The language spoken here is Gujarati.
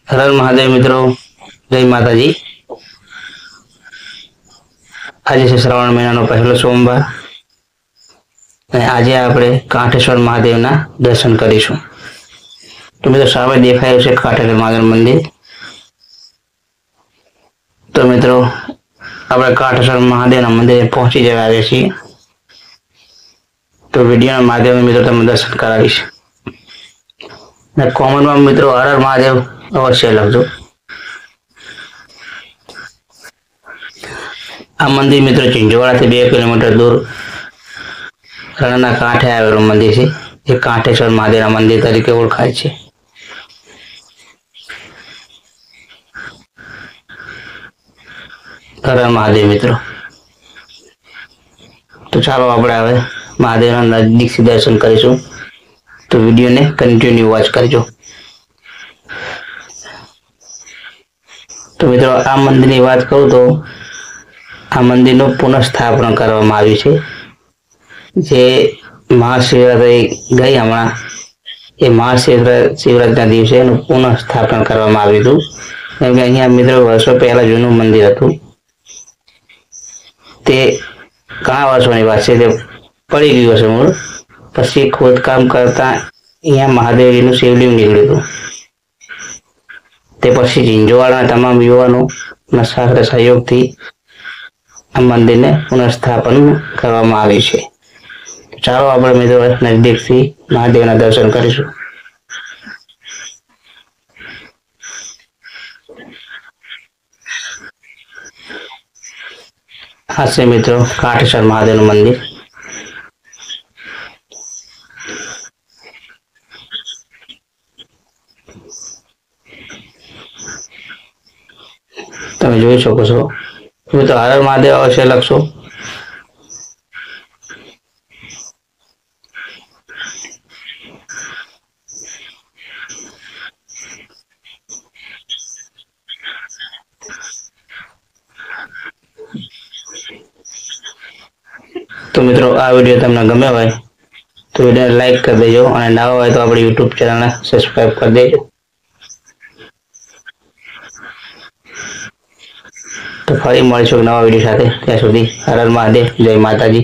હર હર મહાદેવ મિત્રો, જય માતાજી। આજે છે શ્રાવણ મહિનાનો પહેલો સોમવાર અને આજે આપણે કાંઠેશ્વર મહાદેવના દર્શન કરીશું। તો મિત્રો સામે દેખાય છે કાંઠેશ્વર મહાદેવ મંદિર। તો મિત્રો આપણે કાંઠેશ્વર મહાદેવના મંદિરે પહોંચી જવા આવ્યા છીએ। તો વિડીયોના માધ્યમથી મિત્રો તમને દર્શન કરાવીશ ને કોમેન્ટમાં મિત્રો હર હર મહાદેવ અવશ્ય લખજો। આ મંદિર મિત્રો ઝીંઝુવાડાથી 2 કિલોમીટર દૂર રણના કાંઠે આવેલું મંદિર છે, જે કાંઠેશ્વર મહાદેવના મંદિર તરીકે ઓળખાય છે। હર હર મહાદેવ મિત્રો। તો ચાલો આપણે હવે મહાદેવના નજીકથી દર્શન કરીશું। તો વિડીયોને કન્ટિન્યુ વોચ કરજો। તો મિત્રો આ મંદિરની વાત કરું તો આ મંદિરનું પુનઃસ્થાપન કરવામાં આવ્યું છે। જે મહાશિવરાત્રી ગઈ હમણાં એ મહાશિવરાત્રિના દિવસે એનું પુનઃસ્થાપન કરવામાં આવ્યું હતું, કેમ કે અહીંયા મિત્રો વર્ષો પહેલા જૂનું મંદિર હતું, તે ઘણા વર્ષોની વાત છે, તે પડી ગયું હશે મૂળ। પછી ખોદકામ કરતા અહીંયા મહાદેવજીનું શિવલિંગ નીકળ્યું હતું। તે પછી ઝીંઝુવાડાના તમામ યુવાનોના સાથે સહયોગથી આ મંદિરને પુનઃસ્થાપન કરવામાં આવ્યું છે। ચાલો આપણે મિત્રો નજદીકથી મહાદેવના દર્શન કરીશું। આ છે મિત્રો કાંઠેશ્વર મહાદેવનું મંદિર। તમે જોઈ શકો છો। મિત્રો હર હર મહાદેવ અવશ્ય લખશો। તો મિત્રો આ વિડીયો તમને ગમ્યો હોય તો વિડીયોને લાઈક કરી દેજો અને નવા હોય તો આપણી યુટ્યુબ ચેનલને સબસ્ક્રાઈબ કરી દેજો। તો ફરી મળીશું નવા વિડીયો સાથે, ત્યાં સુધી હર હર મહાદેવ, જય માતાજી।